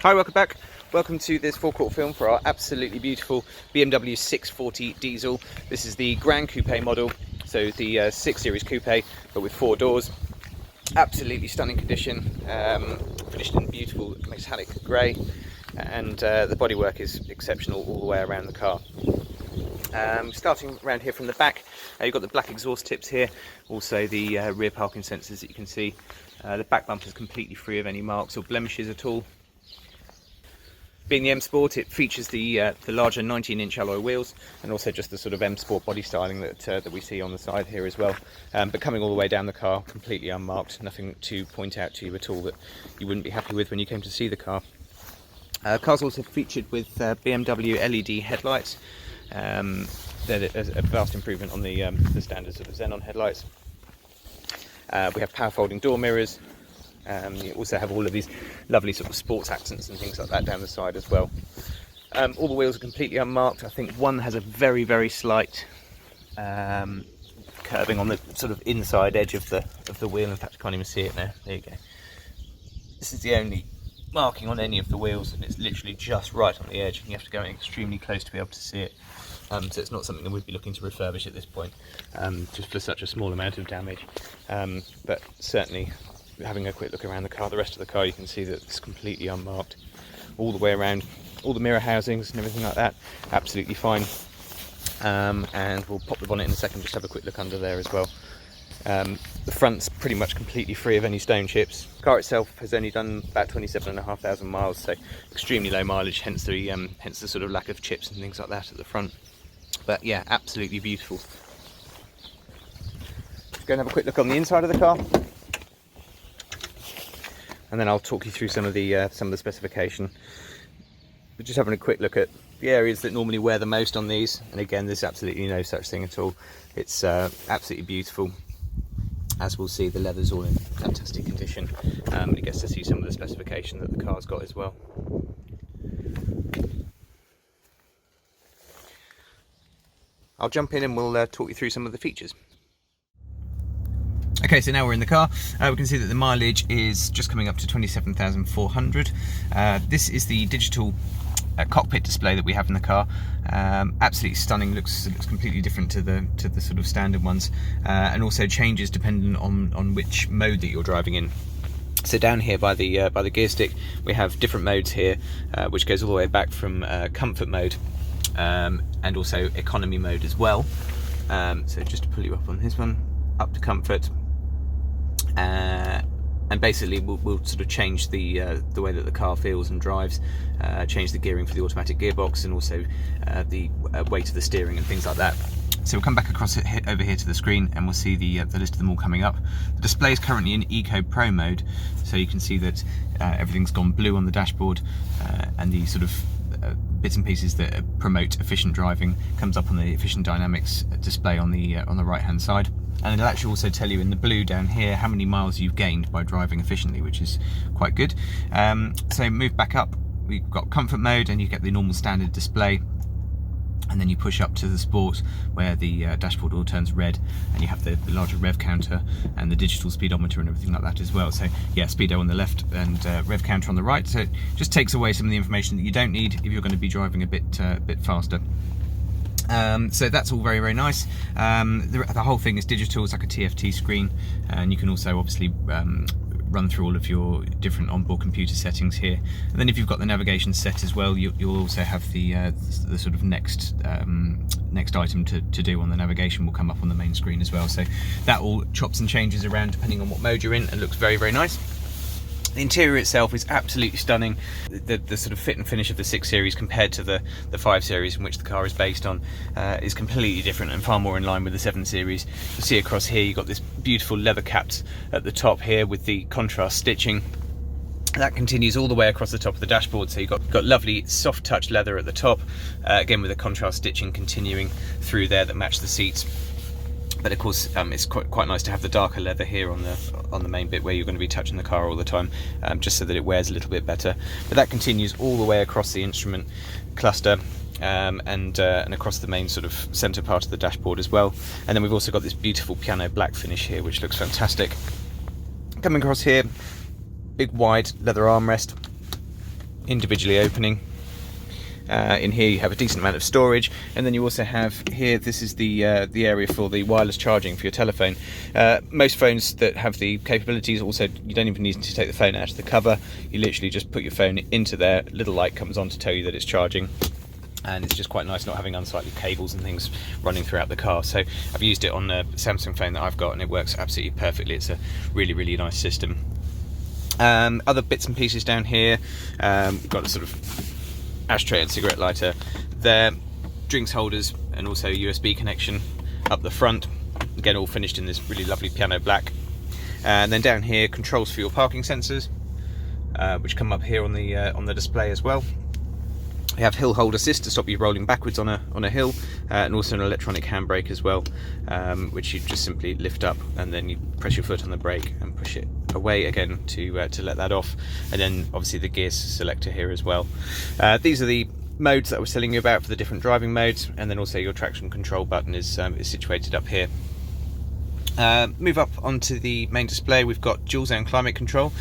Hi, welcome back. Welcome to this forecourt film for our absolutely beautiful BMW 640 diesel. This is the Gran Coupe model, so the 6 Series Coupe, but with 4 doors. Absolutely stunning condition, finished in beautiful metallic grey, and the bodywork is exceptional all the way around the car. Starting around here from the back, you've got the black exhaust tips here, also the rear parking sensors that you can see. The back bumper is completely free of any marks or blemishes at all. Being the M Sport, it features the larger 19-inch alloy wheels, and also just the sort of M Sport body styling that we see on the side here as well. But coming all the way down the car, completely unmarked, nothing to point out to you at all that you wouldn't be happy with when you came to see the car. Car's also featured with BMW LED headlights. They're a vast improvement on the standard sort of xenon headlights. We have power folding door mirrors. You also have all of these lovely sort of sports accents and things like that down the side as well. All the wheels are completely unmarked. I think one has a very, very slight curving on the sort of inside edge of the wheel. In fact, I can't even see it now. There you go. This is the only marking on any of the wheels, and it's literally just right on the edge. You have to go extremely close to be able to see it. So it's not something that we'd be looking to refurbish at this point, just for such a small amount of damage. But certainly, having a quick look around the car, the rest of the car, you can see that it's completely unmarked all the way around. All the mirror housings and everything like that, absolutely fine. And we'll pop the bonnet in a second, just have a quick look under there as well. The front's pretty much completely free of any stone chips. The car itself has only done about 27,500 miles, so extremely low mileage, hence the sort of lack of chips and things like that at the front. But yeah, absolutely beautiful. Let's go and have a quick look on the inside of the car, and then I'll talk you through some of the specification. We're just having a quick look at the areas that normally wear the most on these, and again, there's absolutely no such thing at all. It's absolutely beautiful. As we'll see, the leather's all in fantastic condition, and it gets to see some of the specification that the car's got as well. I'll jump in and we'll talk you through some of the features. Okay, so now we're in the car. We can see that the mileage is just coming up to 27,400. This is the digital cockpit display that we have in the car. Absolutely stunning. Looks completely different to the sort of standard ones, and also changes depending on which mode that you're driving in. So down here by the gear stick, we have different modes here, which goes all the way back from comfort mode and also economy mode as well. So just to pull you up on this one, up to comfort. And basically we'll sort of change the way that the car feels and drives, change the gearing for the automatic gearbox, and also the weight of the steering and things like that. So we'll come back across over here to the screen, and we'll see the list of them all coming up. The display is currently in Eco Pro mode, so you can see that everything's gone blue on the dashboard, and the sort of bits and pieces that promote efficient driving comes up on the efficient dynamics display on the right hand side. And it'll actually also tell you in the blue down here how many miles you've gained by driving efficiently, which is quite good. So move back up, we've got comfort mode, and you get the normal standard display, and then you push up to the sport, where the dashboard all turns red, and you have the larger rev counter and the digital speedometer and everything like that as well. So yeah, speedo on the left and rev counter on the right. So it just takes away some of the information that you don't need if you're going to be driving a bit faster. So that's all very, very nice. The whole thing is digital. It's like a TFT screen, and you can also obviously run through all of your different onboard computer settings here. And then if you've got the navigation set as well, you'll also have the sort of next item to do on the navigation will come up on the main screen as well. So that all chops and changes around depending on what mode you're in, and looks very, very nice. The interior itself is absolutely stunning. The sort of fit and finish of the 6 Series compared to the 5 Series in which the car is based on is completely different and far more in line with the 7 Series. You'll see across here you've got this beautiful leather caps at the top here with the contrast stitching. That continues all the way across the top of the dashboard, so you've got lovely soft touch leather at the top, again with the contrast stitching continuing through there that match the seats. But of course, it's quite nice to have the darker leather here on the main bit where you're going to be touching the car all the time, just so that it wears a little bit better. But that continues all the way across the instrument cluster, and across the main sort of centre part of the dashboard as well. And then we've also got this beautiful piano black finish here, which looks fantastic. Coming across here, big wide leather armrest. individually opening. In here you have a decent amount of storage, and then you also have here, this is the area for the wireless charging for your telephone. Most phones that have the capabilities, also you don't even need to take the phone out of the cover. You literally just put your phone into there, little light comes on to tell you that it's charging, and it's just quite nice not having unsightly cables and things running throughout the car. So I've used it on the Samsung phone that I've got, and it works absolutely perfectly. It's a really nice system. Other bits and pieces down here, we've got a sort of ashtray and cigarette lighter there, drinks holders, and also a USB connection up the front, again all finished in this really lovely piano black. And then down here, controls for your parking sensors, which come up here on the display as well. You have hill hold assist to stop you rolling backwards on a hill, and also an electronic handbrake as well, which you just simply lift up and then you press your foot on the brake and push it away again to let that off. And then obviously the gear selector here as well. These are the modes that I was telling you about for the different driving modes, and then also your traction control button is situated up here. Move up onto the main display. We've got dual zone climate control,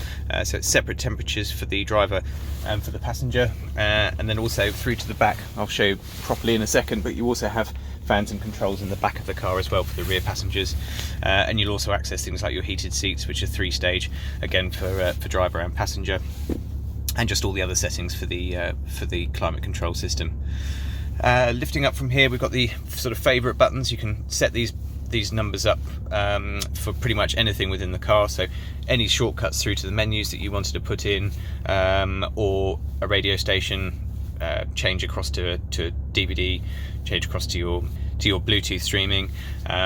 so it's separate temperatures for the driver and for the passenger, and then also through to the back. I'll show you properly in a second, but you also have fans and controls in the back of the car as well for the rear passengers, and you'll also access things like your heated seats, which are 3-stage, again for driver and passenger, and just all the other settings for the climate control system. Lifting up from here, we've got the sort of favourite buttons. You can set these numbers up for pretty much anything within the car, so any shortcuts through to the menus that you wanted to put in, or a radio station, change across to a DVD, change across to your Bluetooth streaming,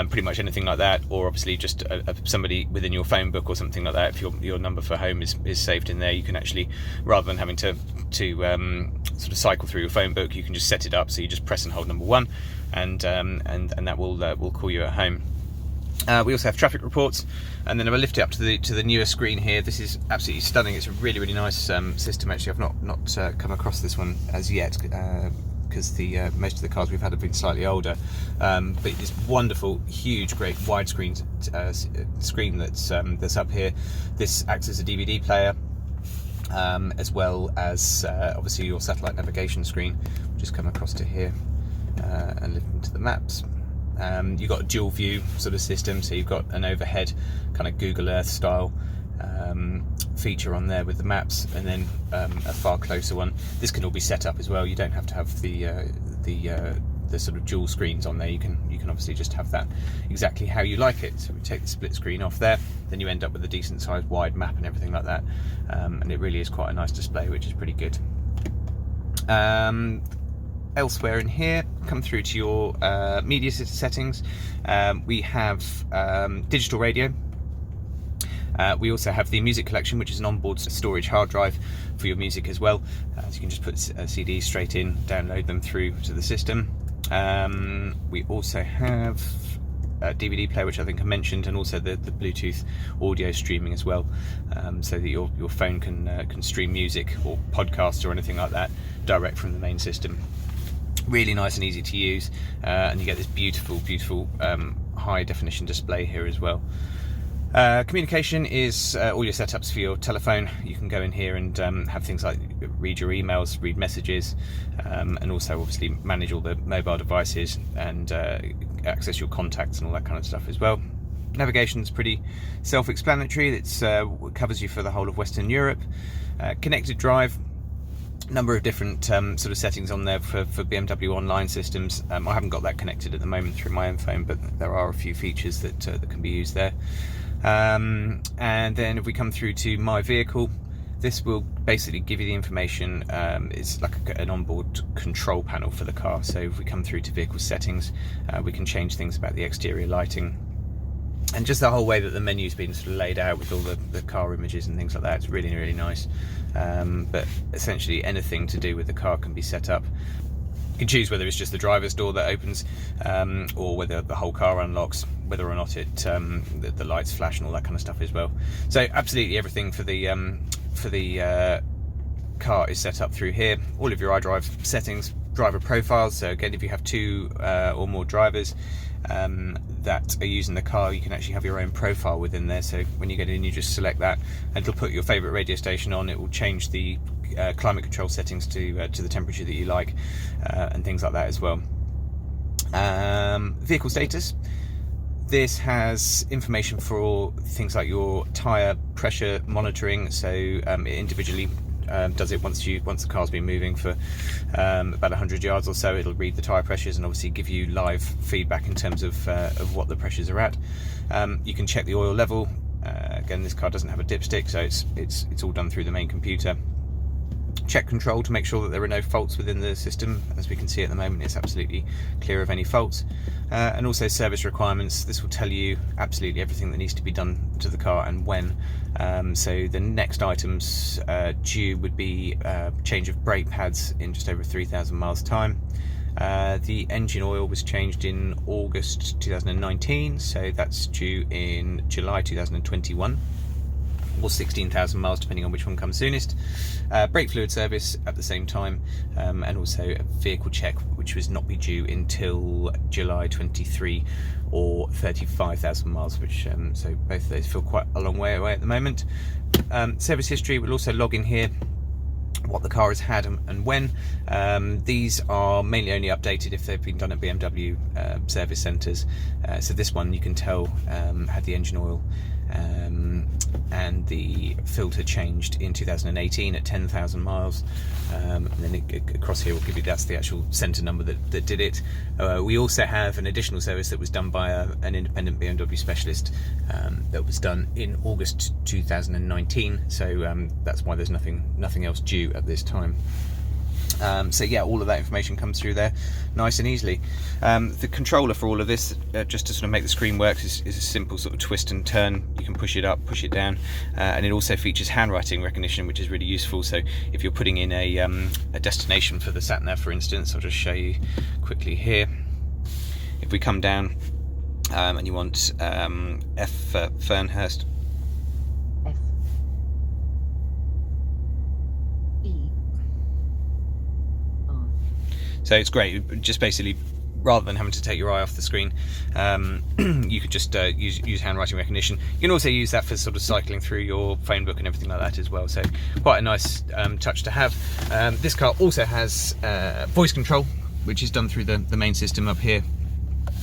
pretty much anything like that, or obviously just somebody within your phone book or something like that. If your number for home is saved in there, you can actually, rather than having to sort of cycle through your phone book, you can just set it up so you just press and hold number 1, and that will call you at home. We also have traffic reports, and then if I lift it up to the newer screen here, this is absolutely stunning. It's a really nice system. Actually, I've not come across this one as yet, because most of the cars we've had have been slightly older. But this wonderful, huge, great widescreen screen that's up here. This acts as a DVD player, as well as obviously your satellite navigation screen. We'll just come across to here and lift into the maps. You've got a dual view sort of system, so you've got an overhead kind of Google Earth style feature on there with the maps, and then a far closer one. This can all be set up as well. You don't have to have the sort of dual screens on there. You can obviously just have that exactly how you like it. So we take the split screen off there, then you end up with a decent sized wide map and everything like that, and it really is quite a nice display, which is pretty good. Elsewhere in here, come through to your media settings. We have digital radio. We also have the music collection, which is an onboard storage hard drive for your music as well. So you can just put CDs straight in, download them through to the system. We also have a DVD player, which I think I mentioned, and also the Bluetooth audio streaming as well, so that your phone can stream music or podcasts or anything like that direct from the main system. Really nice and easy to use, and you get this beautiful high definition display here as well. Communication is all your setups for your telephone. You can go in here and have things like read your emails, read messages, and also obviously manage all the mobile devices and access your contacts and all that kind of stuff as well. Navigation's pretty self-explanatory. It covers you for the whole of Western Europe. Connected drive, number of different sort of settings on there for BMW online systems. I haven't got that connected at the moment through my own phone, but there are a few features that can be used there. And then if we come through to My Vehicle, this will basically give you the information. It's like an onboard control panel for the car. So if we come through to vehicle settings, we can change things about the exterior lighting, and just the whole way that the menu's been sort of laid out with all the car images and things like that. It's really nice. But essentially anything to do with the car can be set up. You can choose whether it's just the driver's door that opens, or whether the whole car unlocks, whether or not the lights flash and all that kind of stuff as well. So absolutely everything for the car is set up through here. All of your iDrive settings, driver profiles. So again, if you have 2 or more drivers that are using the car, you can actually have your own profile within there. So when you get in, you just select that, and it'll put your favorite radio station on. It will change the climate control settings to the temperature that you like, and things like that as well. Vehicle status. This has information for things like your tyre pressure monitoring, so it individually does it once the car's been moving for about 100 yards or so. It'll read the tyre pressures and obviously give you live feedback in terms of what the pressures are at. You can check the oil level. Again, this car doesn't have a dipstick, so it's all done through the main computer. Check control to make sure that there are no faults within the system. As we can see at the moment, it's absolutely clear of any faults. And also service requirements. This will tell you absolutely everything that needs to be done to the car and when. So the next items due would be change of brake pads in just over 3,000 miles time. The engine oil was changed in August 2019, so that's due in July 2021. Or 16,000 miles, depending on which one comes soonest. Brake fluid service at the same time, and also a vehicle check, which was not be due until July 23, or 35,000 miles, which so both of those feel quite a long way away at the moment. Service history will also log in here what the car has had and when. These are mainly only updated if they've been done at BMW service centres. So this one you can tell had the engine oil and the filter changed in 2018 at 10,000 miles, and then across here will give you that's the actual centre number that did it. We also have an additional service that was done by an independent BMW specialist that was done in August 2019, so that's why there's nothing else due at this time. So yeah, all of that information comes through there nice and easily. The controller for all of this, just to sort of make the screen work, is a simple sort of twist and turn. You can push it up, push it down, and it also features handwriting recognition, which is really useful. So if you're putting in a destination for the sat nav, for instance, I'll just show you quickly here. If we come down and you want F for Fernhurst, so it's great. Just basically, rather than having to take your eye off the screen, you could just use handwriting recognition. You can also use that for sort of cycling through your phone book and everything like that as well. So quite a nice touch to have. This car also has voice control, which is done through the main system up here.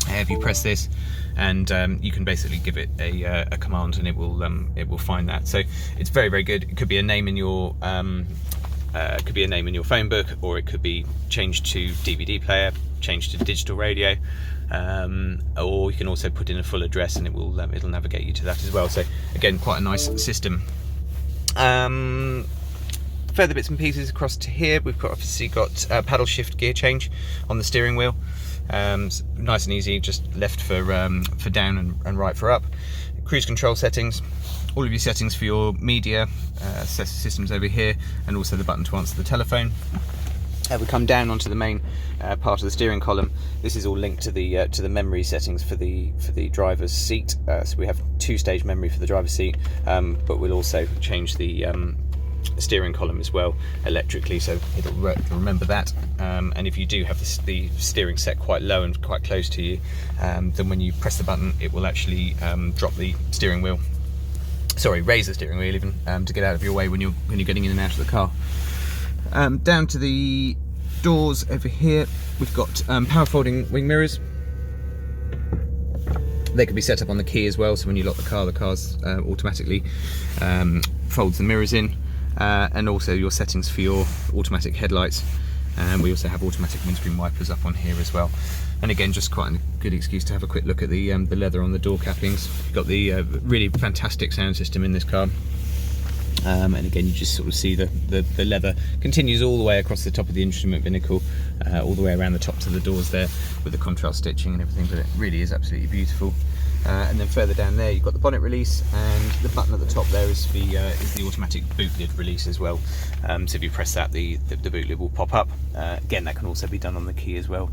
If you press this, and you can basically give it a command, and it will find that. So it's very, very good. It could be a name in your phone book, or it could be changed to DVD player, changed to digital radio, or you can also put in a full address, and it'll navigate you to that as well. So again, quite a nice system. Further bits and pieces across to here, we've obviously got paddle shift gear change on the steering wheel. Nice and easy, just left for down and right for up. Cruise control settings, all of your settings for your media systems over here, and also the button to answer the telephone. We come down onto the main part of the steering column. This is all linked to the memory settings for the driver's seat. So we have 2-stage memory for the driver's seat, but we'll also change the steering column as well electrically, so it'll remember that. And if you do have the steering set quite low and quite close to you, then when you press the button, it will actually drop the steering wheel. Sorry, raise the steering wheel even, to get out of your way when you're getting in and out of the car. Down to the doors over here, we've got power folding wing mirrors. They can be set up on the key as well, so when you lock the car's automatically folds the mirrors in. And also your settings for your automatic headlights, and we also have automatic windscreen wipers up on here as well. And again, just quite a good excuse to have a quick look at the leather on the door cappings. You've got the really fantastic sound system in this car, and again you just sort of see the leather continues all the way across the top of the instrument binnacle, all the way around the tops of the doors there, with the contrast stitching and everything, but it really is absolutely beautiful. And then further down there you've got the bonnet release, and the button at the top there is the automatic boot lid release as well. So if you press that, the boot lid will pop up. Again, that can also be done on the key as well.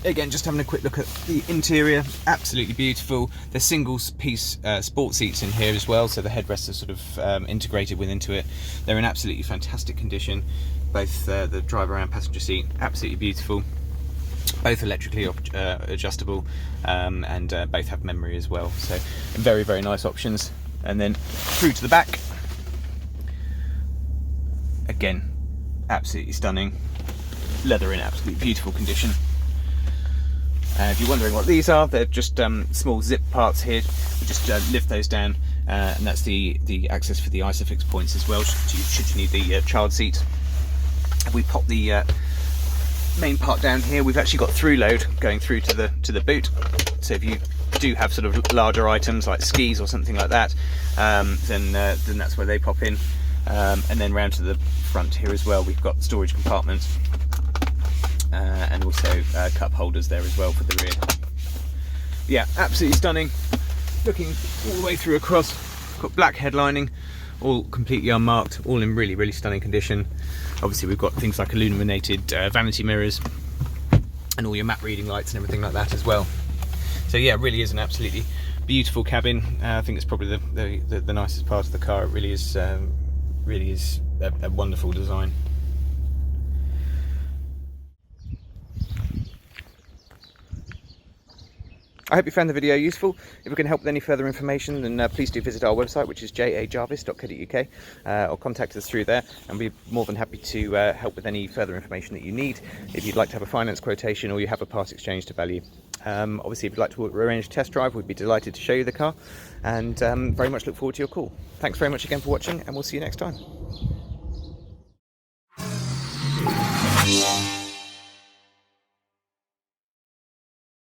Again, just having a quick look at the interior, absolutely beautiful. There's single piece sport seats in here as well, so the headrests are sort of integrated into it. They're in absolutely fantastic condition, both the driver and passenger seat, absolutely beautiful. Both electrically adjustable, and both have memory as well, so very, very nice options. And then through to the back, again, absolutely stunning. Leather in absolutely beautiful condition. If you're wondering what these are, they're just small zip parts here. We just lift those down, and that's the access for the Isofix points as well, should you need the child seat. We pop the main part down here. We've actually got through load going through to the boot, so if you do have sort of larger items like skis or something like that, then that's where they pop in. And then round to the front here as well, we've got storage compartments, and also cup holders there as well for the rear. Yeah, absolutely stunning. Looking all the way through across, got black headlining, all completely unmarked, all in really, really stunning condition. Obviously we've got things like illuminated vanity mirrors and all your map reading lights and everything like that as well. So yeah, it really is an absolutely beautiful cabin. I think it's probably the nicest part of the car. It really is a wonderful design. I hope you found the video useful. If we can help with any further information, then please do visit our website, which is jajarvis.co.uk, or contact us through there, and we'd be more than happy to help with any further information that you need. If you'd like to have a finance quotation or you have a part exchange to value. Obviously, if you'd like to arrange a test drive, we'd be delighted to show you the car, and very much look forward to your call. Thanks very much again for watching, and we'll see you next time.